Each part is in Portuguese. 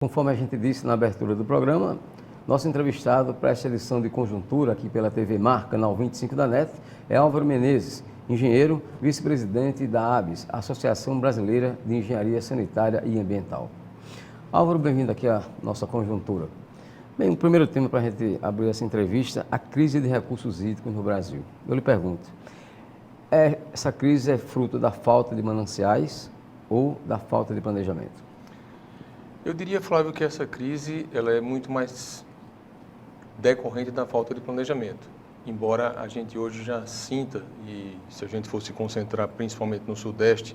Conforme a gente disse na abertura do programa, nosso entrevistado para esta edição de conjuntura aqui pela TV Mar, canal 25 da NET, é Álvaro Menezes, engenheiro, vice-presidente da ABS, Associação Brasileira de Engenharia Sanitária e Ambiental. Álvaro, bem-vindo aqui à nossa conjuntura. Bem, o primeiro tema para a gente abrir essa entrevista, a crise de recursos hídricos no Brasil. Eu lhe pergunto, essa crise é fruto da falta de mananciais ou da falta de planejamento? Eu diria, Flávio, que essa crise ela é muito mais decorrente da falta de planejamento. Embora a gente hoje já sinta, e se a gente fosse concentrar principalmente no Sudeste,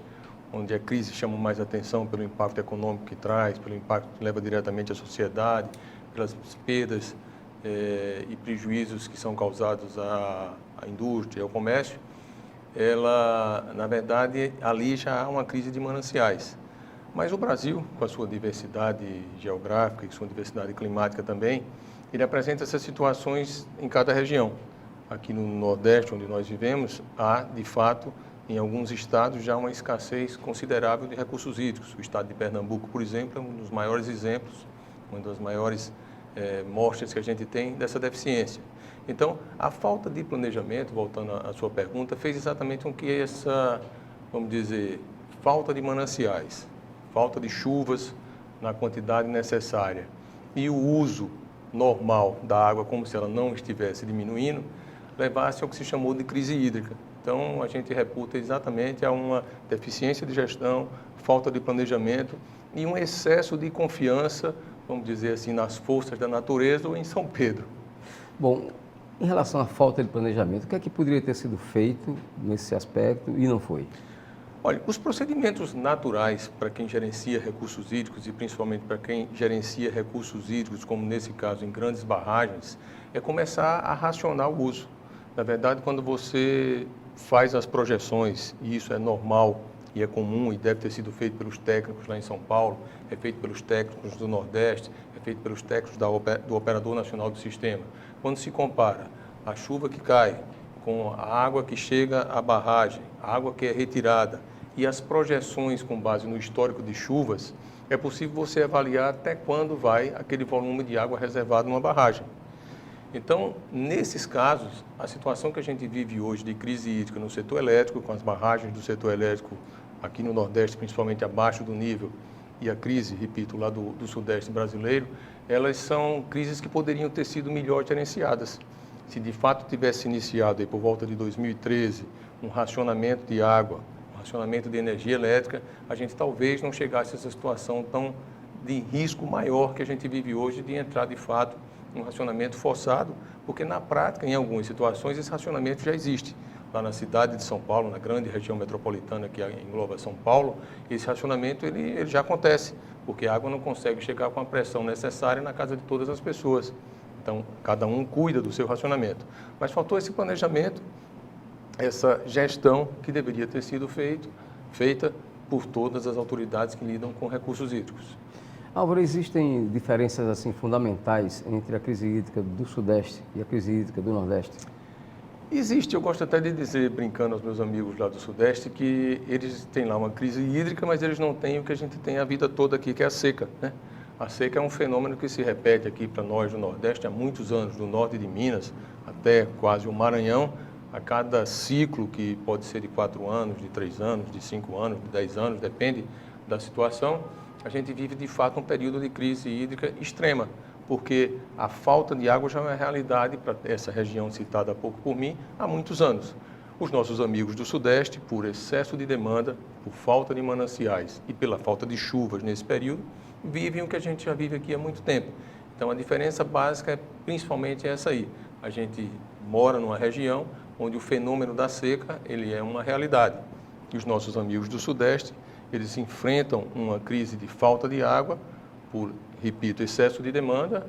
onde a crise chama mais atenção pelo impacto econômico que traz, pelo impacto que leva diretamente à sociedade, pelas perdas e prejuízos que são causados à indústria e ao comércio, ela, na verdade, ali já há uma crise de mananciais. Mas o Brasil, com a sua diversidade geográfica e sua diversidade climática também, ele apresenta essas situações em cada região. Aqui no Nordeste, onde nós vivemos, há, de fato, em alguns estados já uma escassez considerável de recursos hídricos. O estado de Pernambuco, por exemplo, é um dos maiores exemplos, uma das maiores mostras que a gente tem dessa deficiência. Então, a falta de planejamento, voltando à sua pergunta, fez exatamente com que essa, vamos dizer, falta de mananciais, falta de chuvas na quantidade necessária e o uso normal da água como se ela não estivesse diminuindo, levasse ao que se chamou de crise hídrica. Então, a gente reputa exatamente a uma deficiência de gestão, falta de planejamento e um excesso de confiança, vamos dizer assim, nas forças da natureza ou em São Pedro. Bom, em relação à falta de planejamento, o que é que poderia ter sido feito nesse aspecto e não foi? Olha, os procedimentos naturais para quem gerencia recursos hídricos e principalmente para quem gerencia recursos hídricos, como nesse caso em grandes barragens, é começar a racionar o uso. Na verdade, quando você faz as projeções, e isso é normal e é comum e deve ter sido feito pelos técnicos lá em São Paulo, é feito pelos técnicos do Nordeste, é feito pelos técnicos do Operador Nacional do Sistema. Quando se compara a chuva que cai com a água que chega à barragem, a água que é retirada, e as projeções com base no histórico de chuvas, é possível você avaliar até quando vai aquele volume de água reservado numa barragem. Então, nesses casos, a situação que a gente vive hoje de crise hídrica no setor elétrico, com as barragens do setor elétrico aqui no Nordeste, principalmente abaixo do nível, e a crise, repito, lá do Sudeste brasileiro, elas são crises que poderiam ter sido melhor gerenciadas. Se de fato tivesse iniciado aí por volta de 2013 um racionamento de água, racionamento de energia elétrica, a gente talvez não chegasse a essa situação tão de risco maior que a gente vive hoje de entrar de fato em um racionamento forçado, porque na prática, em algumas situações, esse racionamento já existe. Lá na cidade de São Paulo, na grande região metropolitana que engloba São Paulo, esse racionamento ele já acontece, porque a água não consegue chegar com a pressão necessária na casa de todas as pessoas. Então, cada um cuida do seu racionamento. Mas faltou esse planejamento, essa gestão que deveria ter sido feita por todas as autoridades que lidam com recursos hídricos. Álvaro, existem diferenças assim fundamentais entre a crise hídrica do Sudeste e a crise hídrica do Nordeste? Existe, eu gosto até de dizer, brincando aos meus amigos lá do Sudeste, que eles têm lá uma crise hídrica, mas eles não têm o que a gente tem a vida toda aqui, que é a seca, né? A seca é um fenômeno que se repete aqui para nós do Nordeste há muitos anos, do norte de Minas até quase o Maranhão. A cada ciclo, que pode ser de 4 anos, de 3 anos, de 5 anos, de 10 anos, depende da situação, a gente vive de fato um período de crise hídrica extrema, porque a falta de água já é uma realidade para essa região citada há pouco por mim há muitos anos. Os nossos amigos do Sudeste, por excesso de demanda, por falta de mananciais e pela falta de chuvas nesse período, vivem o que a gente já vive aqui há muito tempo. Então a diferença básica é principalmente essa aí. A gente mora numa região onde o fenômeno da seca ele é uma realidade. E os nossos amigos do Sudeste, eles enfrentam uma crise de falta de água por, repito, excesso de demanda,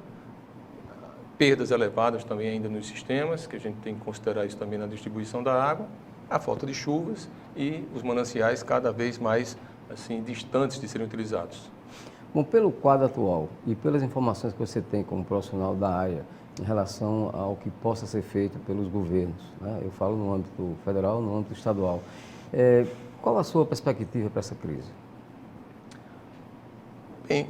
perdas elevadas também ainda nos sistemas, que a gente tem que considerar isso também na distribuição da água, a falta de chuvas e os mananciais cada vez mais assim distantes de serem utilizados. Bom, pelo quadro atual e pelas informações que você tem como profissional da área em relação ao que possa ser feito pelos governos, né? Eu falo no âmbito federal, no âmbito estadual. Qual a sua perspectiva para essa crise? Bem,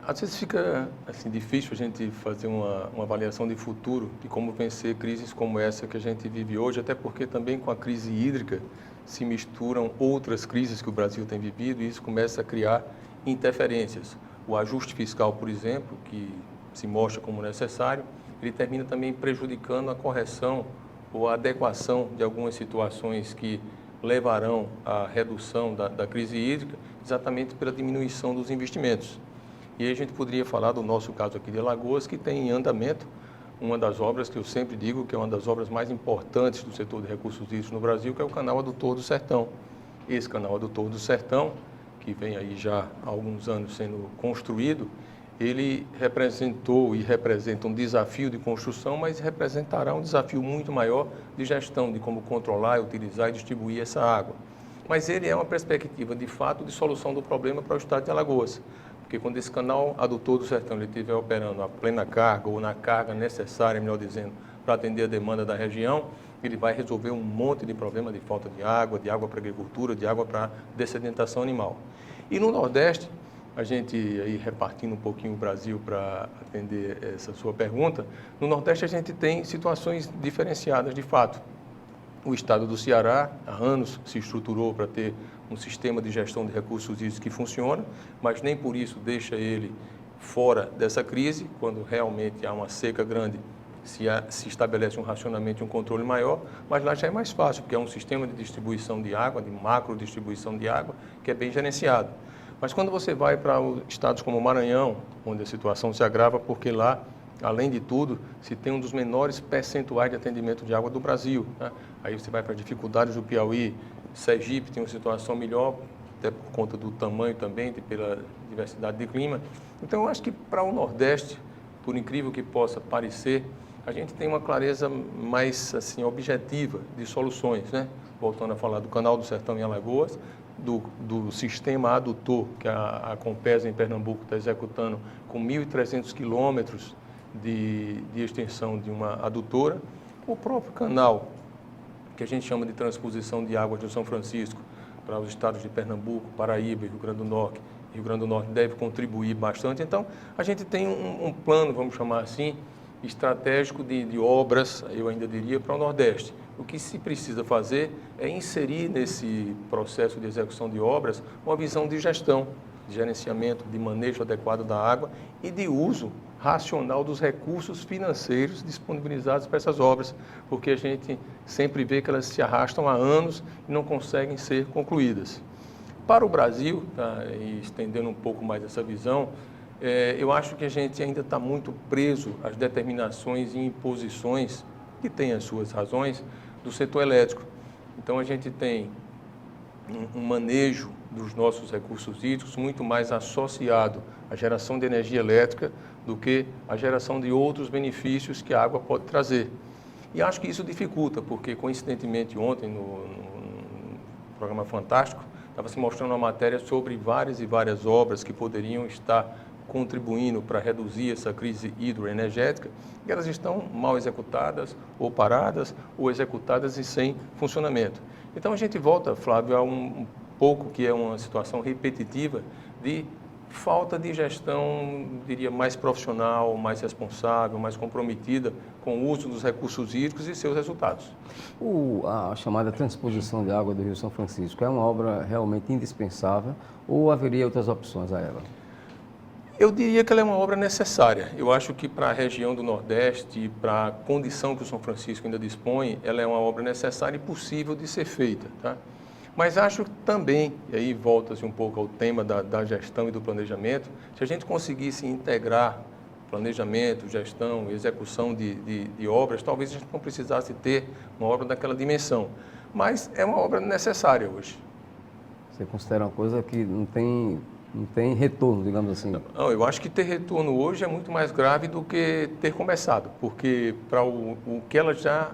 às vezes fica assim, difícil a gente fazer uma avaliação de futuro de como vencer crises como essa que a gente vive hoje, até porque também com a crise hídrica se misturam outras crises que o Brasil tem vivido e isso começa a criar interferências. O ajuste fiscal, por exemplo, que se mostra como necessário, ele termina também prejudicando a correção ou a adequação de algumas situações que levarão à redução da crise hídrica, exatamente pela diminuição dos investimentos. E aí a gente poderia falar do nosso caso aqui de Alagoas, que tem em andamento uma das obras que eu sempre digo que é uma das obras mais importantes do setor de recursos hídricos no Brasil, que é o Canal Adutor do Sertão. Esse Canal Adutor do Sertão, que vem aí já há alguns anos sendo construído, ele representou e representa um desafio de construção, mas representará um desafio muito maior de gestão, de como controlar, utilizar e distribuir essa água. Mas ele é uma perspectiva, de fato, de solução do problema para o estado de Alagoas. Porque quando esse canal adutor do Sertão ele estiver operando a plena carga, ou na carga necessária, melhor dizendo, para atender a demanda da região, ele vai resolver um monte de problema de falta de água para agricultura, de água para dessedentação animal. E no Nordeste, a gente aí repartindo um pouquinho o Brasil para atender essa sua pergunta, no Nordeste a gente tem situações diferenciadas de fato. O estado do Ceará, há anos, se estruturou para ter um sistema de gestão de recursos hídricos que funciona, mas nem por isso deixa ele fora dessa crise, quando realmente há uma seca grande, se estabelece um racionamento e um controle maior, mas lá já é mais fácil, porque é um sistema de distribuição de água, de macro distribuição de água, que é bem gerenciado. Mas quando você vai para estados como o Maranhão, onde a situação se agrava, porque lá, além de tudo, se tem um dos menores percentuais de atendimento de água do Brasil, né? Aí você vai para dificuldades do Piauí, Sergipe tem uma situação melhor, até por conta do tamanho também, pela diversidade de clima. Então, eu acho que para o Nordeste, por incrível que possa parecer, a gente tem uma clareza mais assim, objetiva de soluções, né? Voltando a falar do Canal do Sertão em Alagoas, do sistema adutor que a Compesa em Pernambuco está executando com 1.300 quilômetros de extensão de uma adutora, o próprio canal que a gente chama de transposição de água de São Francisco para os estados de Pernambuco, Paraíba e Rio Grande do Norte. Rio Grande do Norte deve contribuir bastante. Então, a gente tem um plano, vamos chamar assim, estratégico de obras, eu ainda diria, para o Nordeste. O que se precisa fazer é inserir nesse processo de execução de obras uma visão de gestão, de gerenciamento, de manejo adequado da água e de uso racional dos recursos financeiros disponibilizados para essas obras, porque a gente sempre vê que elas se arrastam há anos e não conseguem ser concluídas. Para o Brasil, tá, e estendendo um pouco mais essa visão, eu acho que a gente ainda está muito preso às determinações e imposições, que têm as suas razões, do setor elétrico. Então, a gente tem um manejo dos nossos recursos hídricos muito mais associado à geração de energia elétrica do que à geração de outros benefícios que a água pode trazer. E acho que isso dificulta, porque, coincidentemente, ontem, no programa Fantástico, estava se mostrando uma matéria sobre várias e várias obras que poderiam estar contribuindo para reduzir essa crise hidroenergética, e elas estão mal executadas, ou paradas, ou executadas e sem funcionamento. Então a gente volta, Flávio, a um pouco que é uma situação repetitiva de falta de gestão, diria, mais profissional, mais responsável, mais comprometida com o uso dos recursos hídricos e seus resultados. A chamada transposição de água do Rio São Francisco é uma obra realmente indispensável ou haveria outras opções a ela? Eu diria que ela é uma obra necessária. Eu acho que para a região do Nordeste, para a condição que o São Francisco ainda dispõe, ela é uma obra necessária e possível de ser feita, tá? Mas acho também, e aí volta-se um pouco ao tema da gestão e do planejamento, se a gente conseguisse integrar planejamento, gestão, execução de obras, talvez a gente não precisasse ter uma obra daquela dimensão. Mas é uma obra necessária hoje. Você considera uma coisa que não tem retorno, digamos assim? Não, eu acho que ter retorno hoje é muito mais grave do que ter começado, porque para o que ela já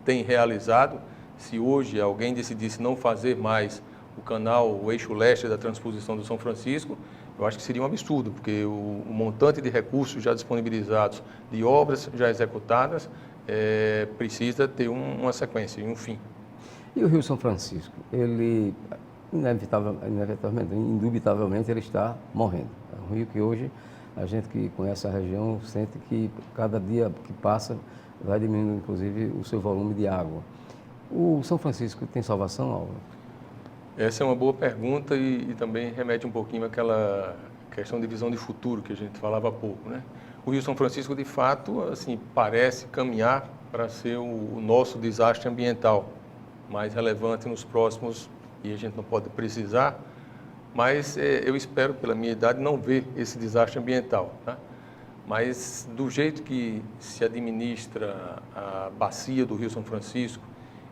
tem realizado, se hoje alguém decidisse não fazer mais o canal, o eixo leste da transposição do São Francisco, eu acho que seria um absurdo, porque o montante de recursos já disponibilizados, de obras já executadas, precisa ter uma sequência e um fim. E o Rio São Francisco, ele inevitavelmente, indubitavelmente, ele está morrendo. É um rio que hoje, a gente que conhece a região, sente que cada dia que passa vai diminuindo, inclusive, o seu volume de água. O São Francisco tem salvação, Álvaro? Essa é uma boa pergunta e também remete um pouquinho àquela questão de visão de futuro que a gente falava há pouco, né? O Rio São Francisco, de fato, assim, parece caminhar para ser o nosso desastre ambiental mais relevante nos próximos, e a gente não pode precisar, mas eu espero, pela minha idade, não ver esse desastre ambiental, tá? Mas do jeito que se administra a bacia do Rio São Francisco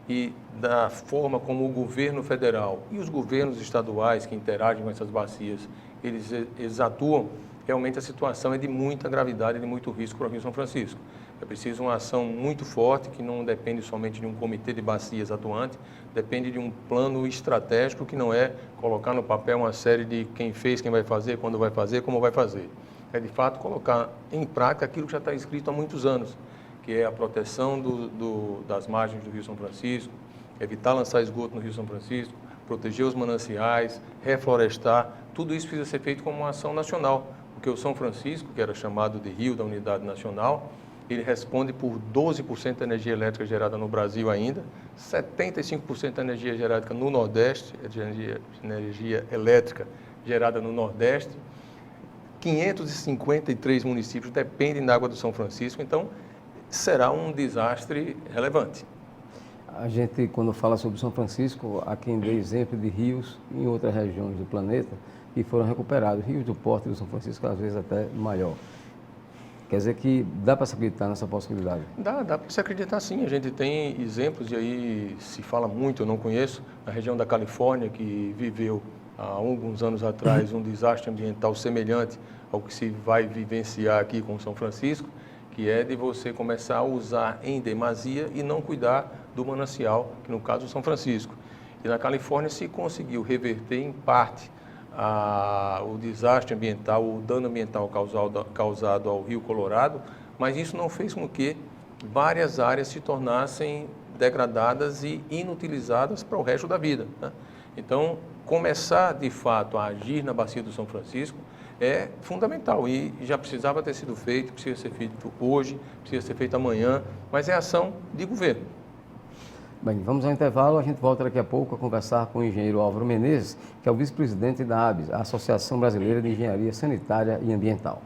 e da forma como o governo federal e os governos estaduais que interagem com essas bacias, eles atuam, realmente a situação é de muita gravidade, de muito risco para o Rio São Francisco. É preciso uma ação muito forte, que não depende somente de um comitê de bacias atuante, depende de um plano estratégico, que não é colocar no papel uma série de quem fez, quem vai fazer, quando vai fazer, como vai fazer. É, de fato, colocar em prática aquilo que já está escrito há muitos anos, que é a proteção das margens do Rio São Francisco, evitar lançar esgoto no Rio São Francisco, proteger os mananciais, reflorestar. Tudo isso precisa ser feito como uma ação nacional, porque o São Francisco, que era chamado de Rio da Unidade Nacional, ele responde por 12% da energia elétrica gerada no Brasil ainda, 75% da energia gerada no Nordeste, energia elétrica gerada no Nordeste, 553 municípios dependem da água do São Francisco, então será um desastre relevante. A gente, quando fala sobre São Francisco, há quem dê exemplo de rios em outras regiões do planeta que foram recuperados, rios do Porto e do São Francisco, às vezes até maior. Quer dizer que dá para se acreditar nessa possibilidade? Dá para se acreditar sim. A gente tem exemplos, e aí se fala muito, eu não conheço, na região da Califórnia, que viveu há alguns anos atrás um desastre ambiental semelhante ao que se vai vivenciar aqui com São Francisco, que é de você começar a usar em demasia e não cuidar do manancial, que no caso é São Francisco. E na Califórnia se conseguiu reverter em parte o desastre ambiental, o dano ambiental causado ao Rio Colorado, mas isso não fez com que várias áreas se tornassem degradadas e inutilizadas para o resto da vida, né? Então, começar de fato a agir na bacia do São Francisco é fundamental e já precisava ter sido feito, precisa ser feito hoje, precisa ser feito amanhã, mas é ação de governo. Bem, vamos ao intervalo, a gente volta daqui a pouco a conversar com o engenheiro Álvaro Menezes, que é o vice-presidente da ABS, a Associação Brasileira de Engenharia Sanitária e Ambiental.